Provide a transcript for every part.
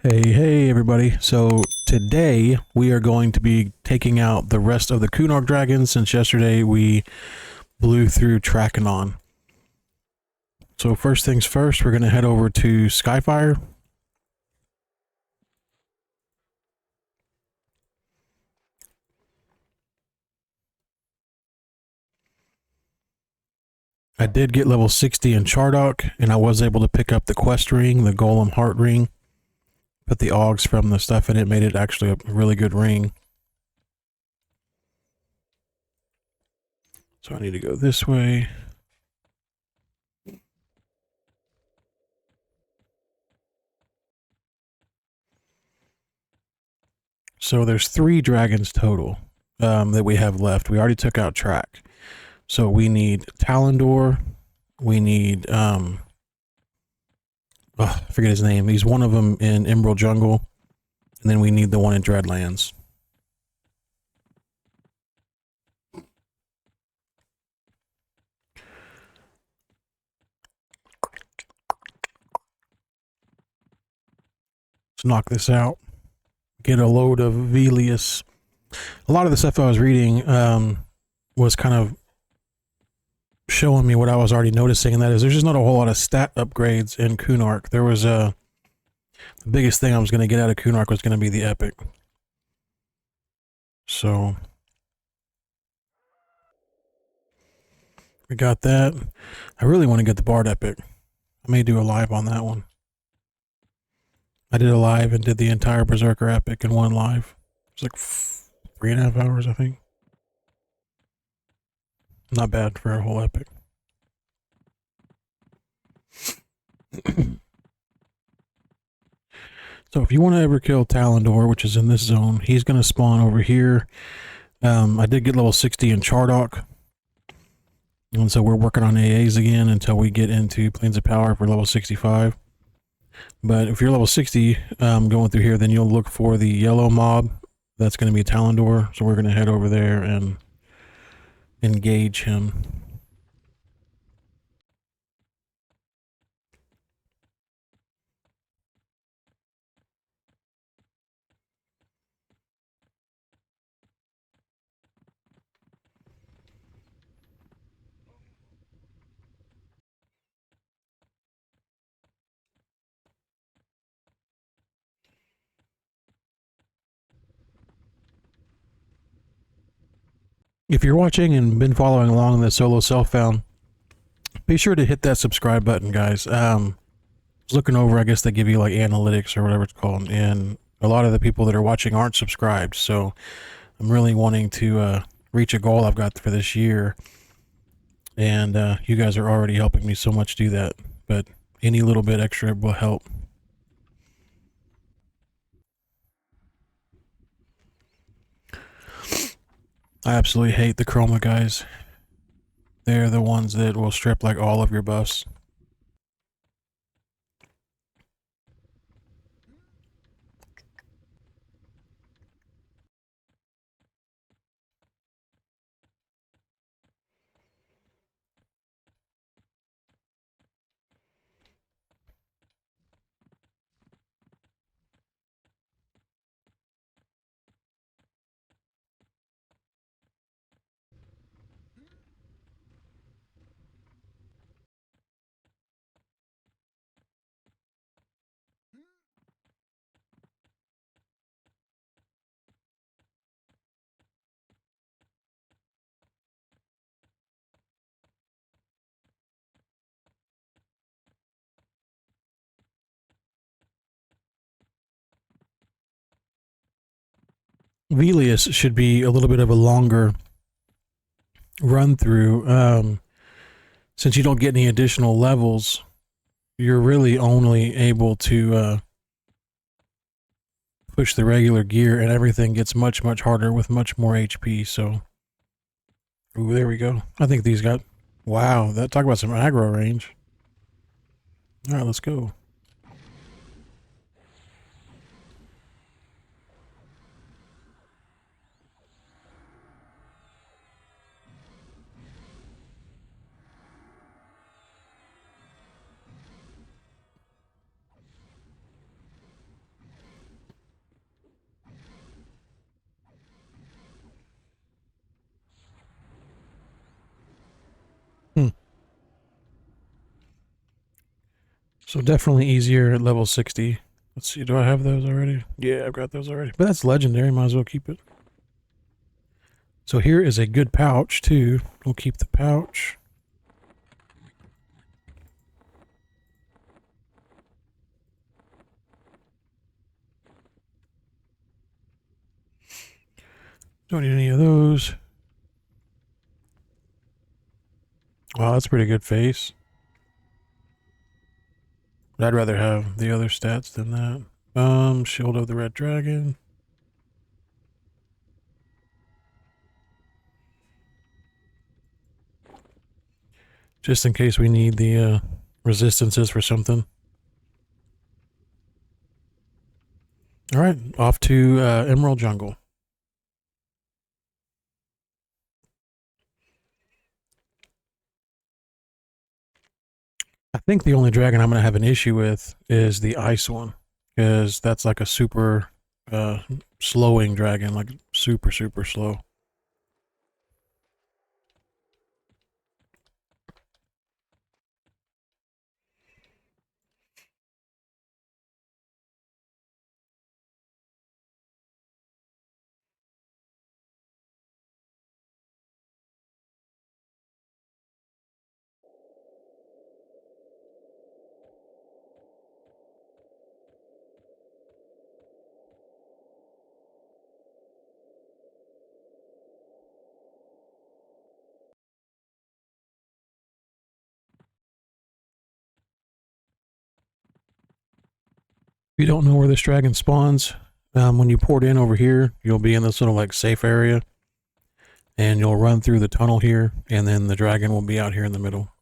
Hey everybody. So today we are going to be taking out the rest of the Kunark dragons since yesterday we blew through Trakenon. So first things first, we're going to head over to Skyfire. I did get level 60 in Chardock, and I was able to pick up the quest ring, the Golem Heart ring. Put the augs from the stuff in it, made it actually a really good ring. So I need to go this way. So there's 3 dragons total that we have left. We already took out Track. So we need Talendor. We need I forget his name. He's one of them in Emerald Jungle, and then we need the one in Dreadlands. Let's knock this out. Get a load of Velious. A lot of the stuff I was reading was kind of showing me what I was already noticing, and that is there's just not a whole lot of stat upgrades in Kunark. There was the biggest thing I was going to get out of Kunark was going to be the epic. So we got that. I really want to get the Bard epic. I may do a live on that one. I did a live and did the entire Berserker epic in one live. It was like 3.5 hours, I think. Not bad for a whole epic. So if you want to ever kill Talendor, which is in this zone, he's going to spawn over here. I did get level 60 in Chardock. And so we're working on AAs again until we get into Plains of Power for level 65. But if you're level 60 going through here, then you'll look for the yellow mob. That's going to be Talendor. So we're going to head over there and engage him. If you're watching and been following along in the solo self-found, be sure to hit that subscribe button, guys. I was looking over, I guess they give you like analytics or whatever it's called, and a lot of the people that are watching aren't subscribed, so I'm really wanting to reach a goal I've got for this year, and you guys are already helping me so much do that, but any little bit extra will help. I absolutely hate the chroma guys. They're the ones that will strip like all of your buffs. Velious should be a little bit of a longer run through. Since you don't get any additional levels, you're really only able to push the regular gear, and everything gets much harder with much more HP. So, ooh, there we go. I think these got, wow, that talk about some aggro range. All right, let's go. So definitely easier at level 60. Let's see, do I have those already? Yeah, I've got those already. But that's legendary, might as well keep it. So here is a good pouch too. We'll keep the pouch. Don't need any of those. Wow, that's a pretty good face. But I'd rather have the other stats than that. Shield of the Red Dragon. Just in case we need the resistances for something. Alright, off to Emerald Jungle. I think the only dragon I'm going to have an issue with is the ice one. Because that's like a super slowing dragon. Like super, super slow. If you don't know where this dragon spawns, when you port in over here, you'll be in this little like safe area. And you'll run through the tunnel here, and then the dragon will be out here in the middle.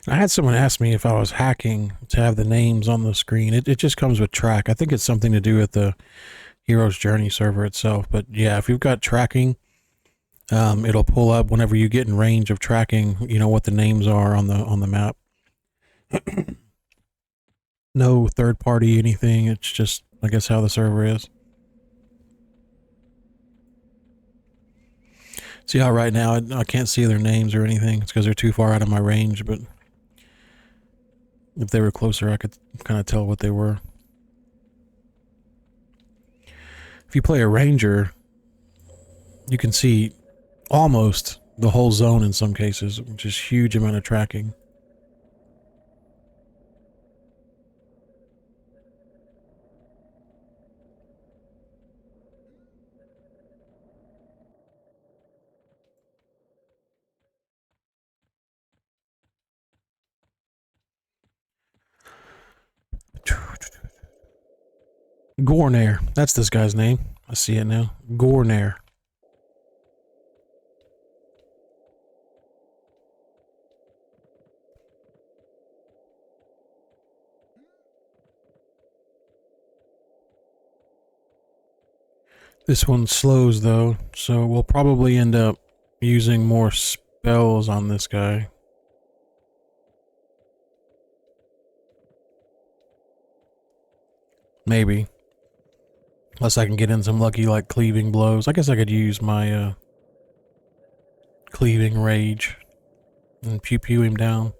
I had someone ask me if I was hacking to have the names on the screen. It just comes with track. I think it's something to do with the Hero's Journey server itself. But yeah, if you've got tracking, it'll pull up whenever you get in range of tracking, you know, what the names are on the map. No third party anything. It's just, I guess, how the server is. See how right now I can't see their names or anything. It's because they're too far out of my range, but if they were closer, I could kind of tell what they were. If you play a ranger, you can see almost the whole zone in some cases, which is huge amount of tracking. Gornair. That's this guy's name. I see it now. Gornair. This one slows though, so we'll probably end up using more spells on this guy. Maybe. Unless I can get in some lucky like cleaving blows. I guess I could use my cleaving rage and pew pew him down.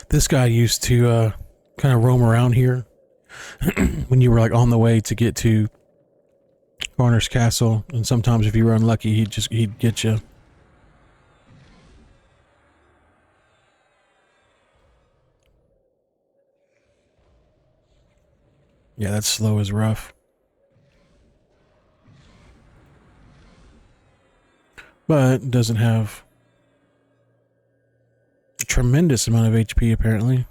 This guy used to kind of roam around here when you were like on the way to get to Garner's castle, and sometimes if you were unlucky, he'd get you. Yeah, that slow is rough. But doesn't have a tremendous amount of HP apparently.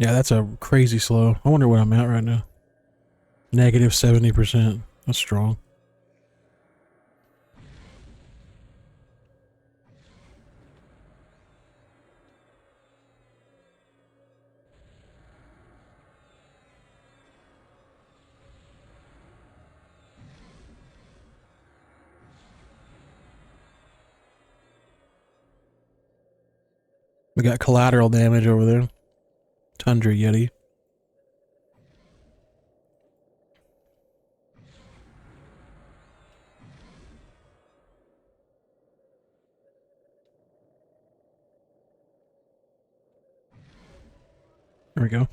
Yeah, that's a crazy slow. I wonder what I'm at right now. Negative 70%. That's strong. We got collateral damage over there. Tundra Yeti. There we go.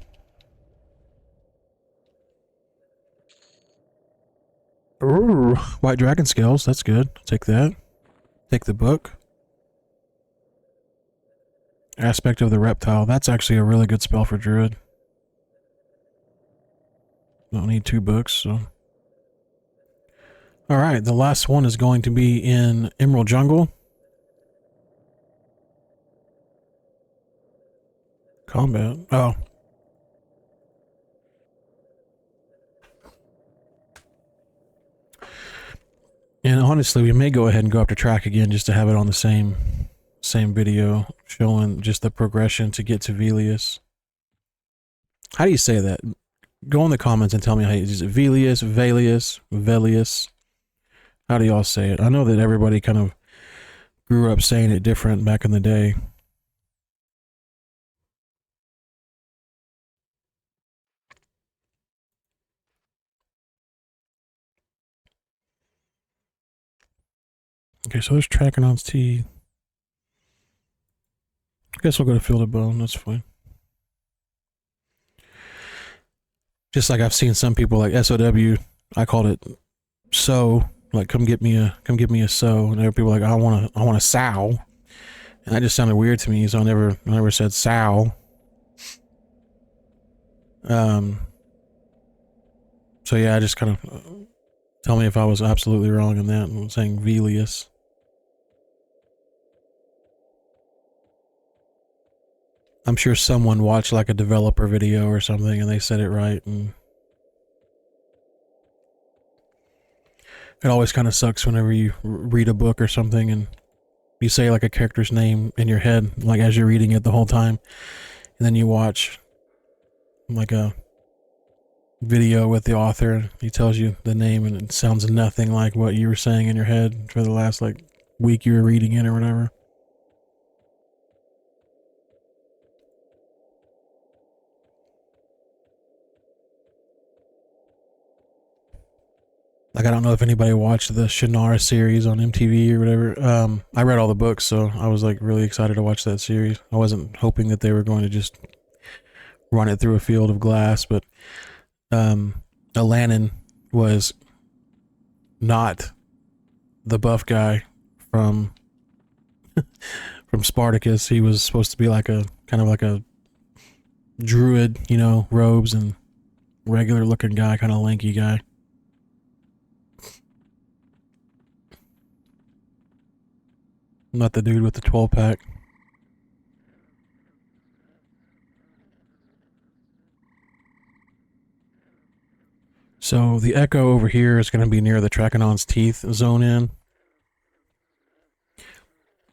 Ooh, white dragon scales. That's good. Take that. Take the book. Aspect of the reptile. That's actually a really good spell for druid. Don't need 2 books, so. Alright, the last one is going to be in Emerald Jungle. Combat. Oh. And honestly, we may go ahead and go up to track again just to have it on the same video showing just the progression to get to Velious. How do you say that? Go in the comments and tell me how you use it. Velious, Velious, Velious. How do y'all say it? I know that everybody kind of grew up saying it different back in the day. Okay, so there's Trachodon's teeth. I guess we'll go to Field of Bone. That's fine. Just like I've seen some people like SOW, I called it so. Like, come get me a so, and other people are like, I want a sow, and that just sounded weird to me, so I never said sow. So yeah, I just kind of tell me if I was absolutely wrong in that. I'm saying Velious. I'm sure someone watched like a developer video or something, and they said it right, and it always kind of sucks whenever you read a book or something and you say like a character's name in your head, like as you're reading it the whole time, and then you watch like a video with the author and he tells you the name and it sounds nothing like what you were saying in your head for the last like week you were reading it or whatever. Like, I don't know if anybody watched the Shannara series on MTV or whatever. I read all the books, so I was like really excited to watch that series. I wasn't hoping that they were going to just run it through a field of glass, but Alanin was not the buff guy from from Spartacus. He was supposed to be like a kind of like a druid, you know, robes and regular looking guy, kind of lanky guy. Not the dude with the 12-pack. So the Echo over here is going to be near the Trachodon's teeth zone in.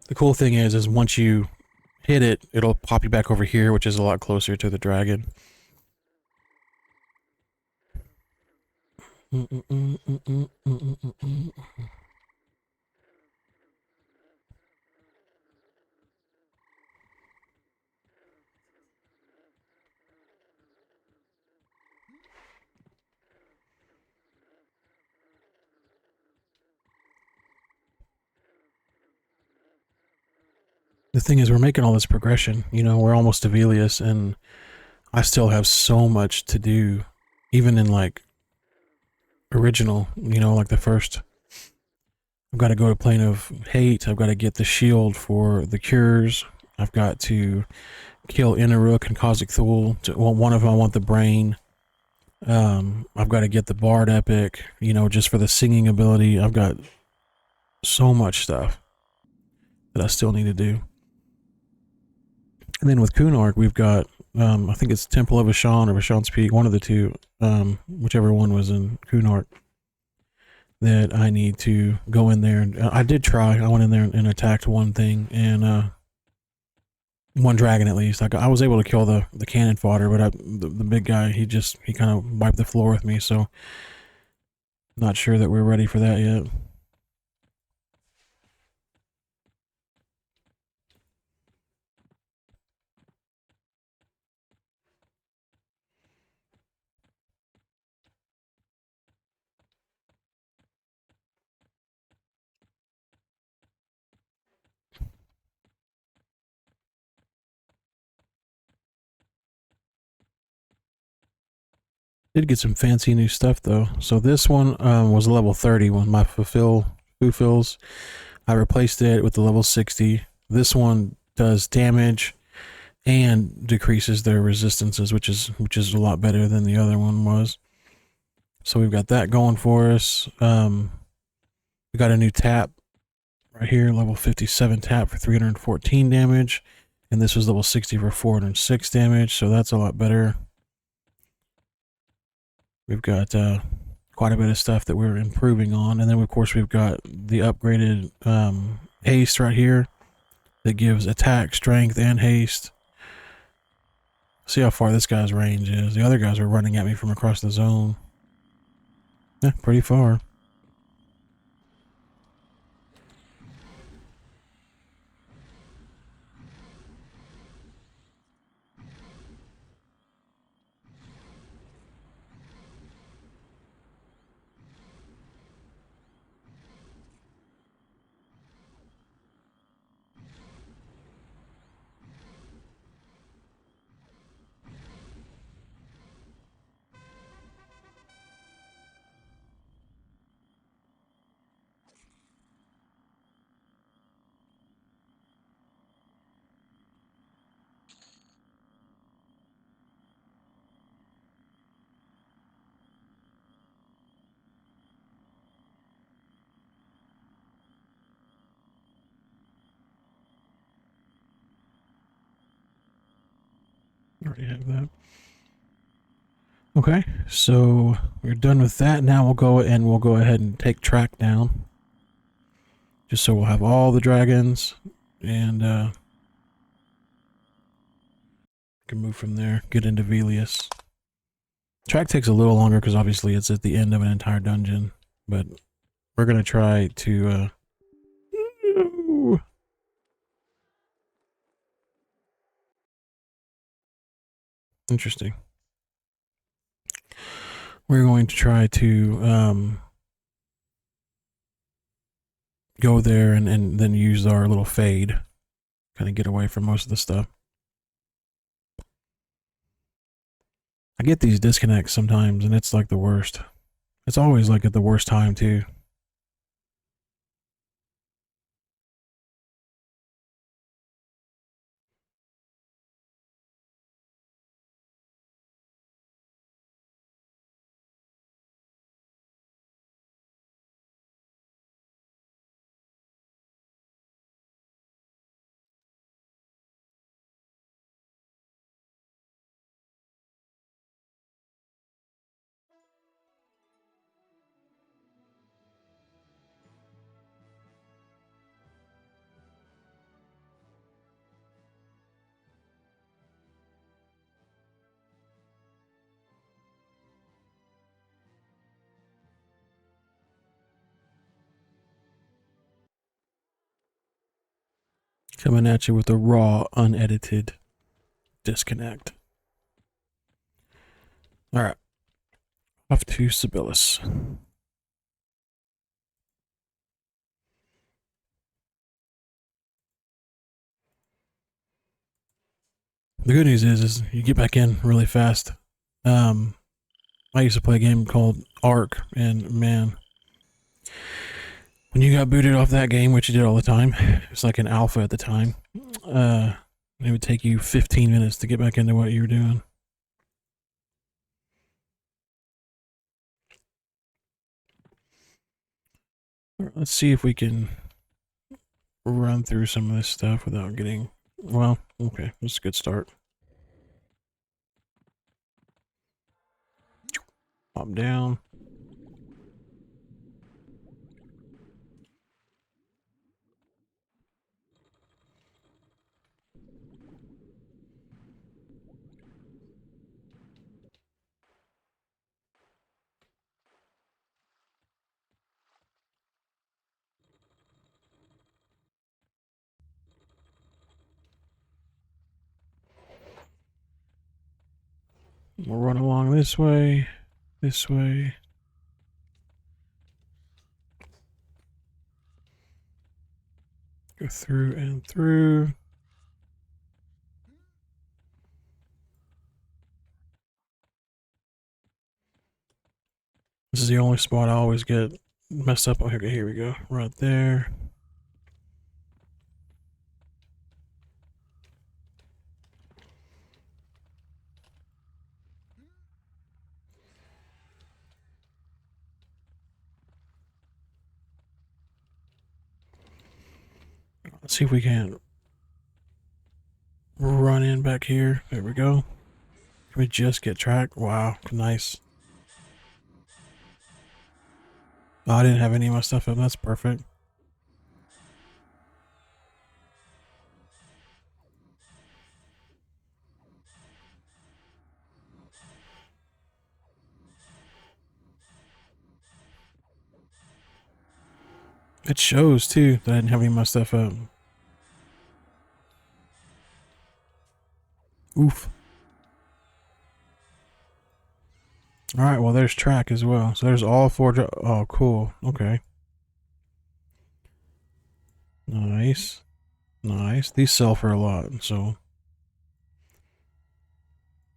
The cool thing is once you hit it, it'll pop you back over here, which is a lot closer to the dragon. The thing is, we're making all this progression. You know, we're almost to Velious, and I still have so much to do, even in like original, you know, like the first. I've got to go to Plane of Hate. I've got to get the shield for the cures. I've got to kill Inaruk and Kha'Zix Thul. Well, one of them I want the brain. I've got to get the Bard Epic, you know, just for the singing ability. I've got so much stuff that I still need to do. And then with Kunark, we've got I think it's Temple of Vashon or Vashon's Peak, one of the two, whichever one was in Kunark, that I need to go in there. And I did try. I went in there and attacked one thing, and one dragon at least. I was able to kill the cannon fodder, but the big guy, he kind of wiped the floor with me, so not sure that we're ready for that yet. Did get some fancy new stuff though. So this one was level 30 with my fulfills. I replaced it with the level 60. This one does damage and decreases their resistances, which is a lot better than the other one was. So we've got that going for us. We got a new tap right here, level 57 tap for 314 damage, and this was level 60 for 406 damage, so that's a lot better. We've got quite a bit of stuff that we're improving on, and then of course we've got the upgraded haste right here that gives attack, strength, and haste. See how far this guy's range is. The other guys are running at me from across the zone. Yeah, pretty far. Already have that. Okay, so we're done with that. Now we'll go ahead and take track down. Just so we'll have all the dragons, and can move from there, get into Velious. Track takes a little longer because obviously it's at the end of an entire dungeon, but we're gonna try to interesting. We're going to try to go there and then use our little fade, kind of get away from most of the stuff. I get these disconnects sometimes, and it's like the worst. It's always like at the worst time too. Coming at you with a raw, unedited disconnect. Alright. Off to Sibyllis. The good news is you get back in really fast. I used to play a game called Ark, and man, when you got booted off that game, which you did all the time, it was like an alpha at the time, it would take you 15 minutes to get back into what you were doing. All right, let's see if we can run through some of this stuff without getting... Well, okay, that's a good start. Pop down. We'll run along this way. This way. Go through and through. This is the only spot I always get messed up on. Okay, here we go. Right there. Let's see if we can run in back here. There we go. Can we just get track? Wow, nice. Oh, I didn't have any of my stuff up. That's perfect. It shows too that I didn't have any of my stuff up. Oof. Alright, well there's track as well. So there's all four. Oh, cool. Okay. Nice. Nice. These sell for a lot, so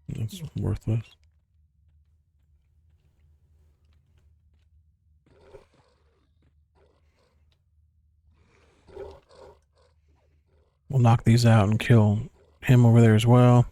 that's worthless. We'll knock these out and kill him over there as well.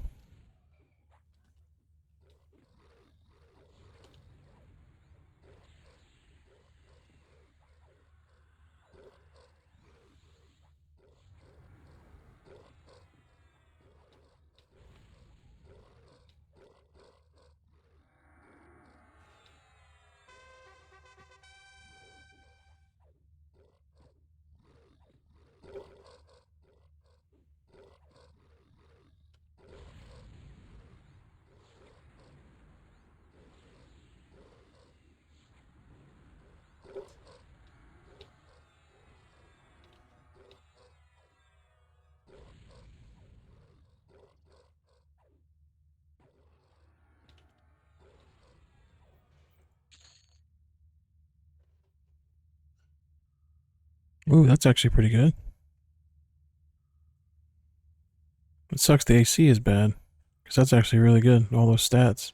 Ooh, that's actually pretty good. It sucks the AC is bad, because that's actually really good, all those stats.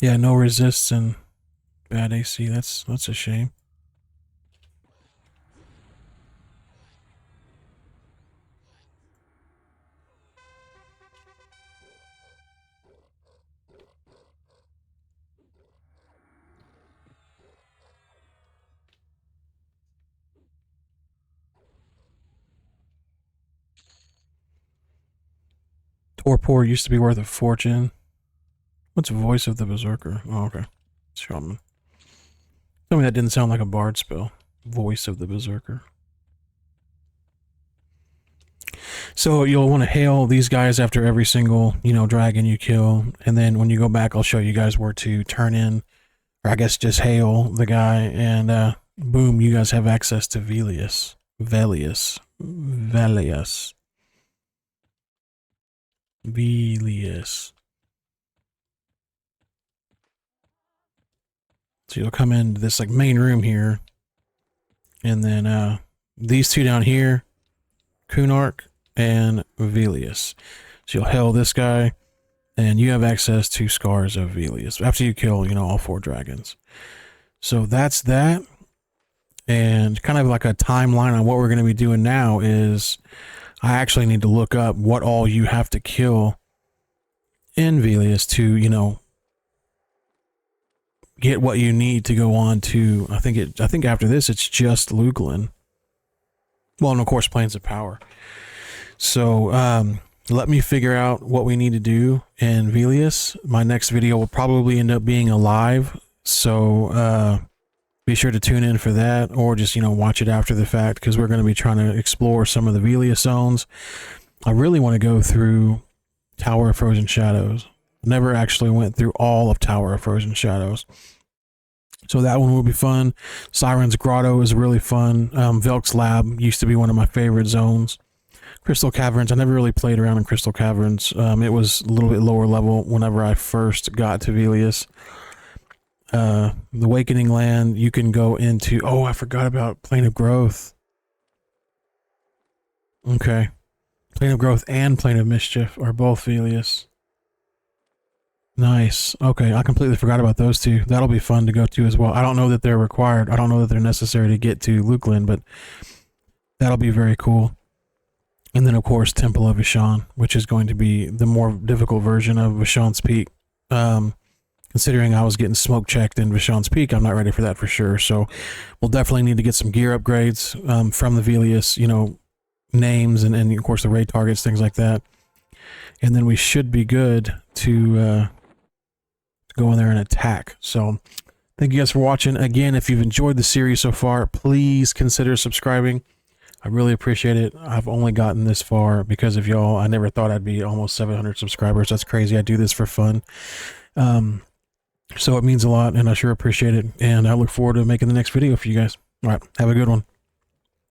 Yeah, no resists and bad AC, that's a shame. Torpor used to be worth a fortune. What's Voice of the Berserker? Oh, okay. Shaman. Tell me that didn't sound like a bard spell. Voice of the Berserker. So you'll want to hail these guys after every single, dragon you kill. And then when you go back, I'll show you guys where to turn in, or I guess just hail the guy. And boom, you guys have access to Velious. Velious. Velious. Velious. So you'll come into this like main room here. And then these two down here, Kunark and Velious. So you'll hail this guy, and you have access to Scars of Velious after you kill, all four dragons. So that's that. And kind of like a timeline on what we're going to be doing now is I actually need to look up what all you have to kill in Velious to, get what you need to go on to, I think after this it's just Luglin. Well, and of course Plains of Power. So let me figure out what we need to do in Velious. My next video will probably end up being a live, so be sure to tune in for that, or just, you know, watch it after the fact, because we're going to be trying to explore some of the Velious zones. I really want to go through Tower of Frozen Shadows. Never actually went through all of Tower of Frozen Shadows, so that one will be fun. Siren's Grotto is really fun. Velk's Lab used to be one of my favorite zones. Crystal Caverns, I never really played around in Crystal Caverns. It was a little bit lower level whenever I first got to Velious. The Awakening Land, you can go into... Oh, I forgot about Plane of Growth. Okay. Plane of Growth and Plane of Mischief are both Velious. Nice. Okay, I completely forgot about those two. That'll be fun to go to as well. I don't know that they're required. I don't know that they're necessary to get to Lukeland, but that'll be very cool. And then, of course, Temple of Vashon, which is going to be the more difficult version of Vashon's Peak. Considering I was getting smoke checked in Vashon's Peak, I'm not ready for that for sure. So we'll definitely need to get some gear upgrades from the Velious, you know, names and of course the raid targets, things like that. And then we should be good to go in there and attack. So thank you guys for watching. Again, if you've enjoyed the series so far, please consider subscribing. I really appreciate it. I've only gotten this far because of y'all. I never thought I'd be almost 700 subscribers. That's crazy. I do this for fun. So it means a lot, and I sure appreciate it. And I look forward to making the next video for you guys. All right. Have a good one.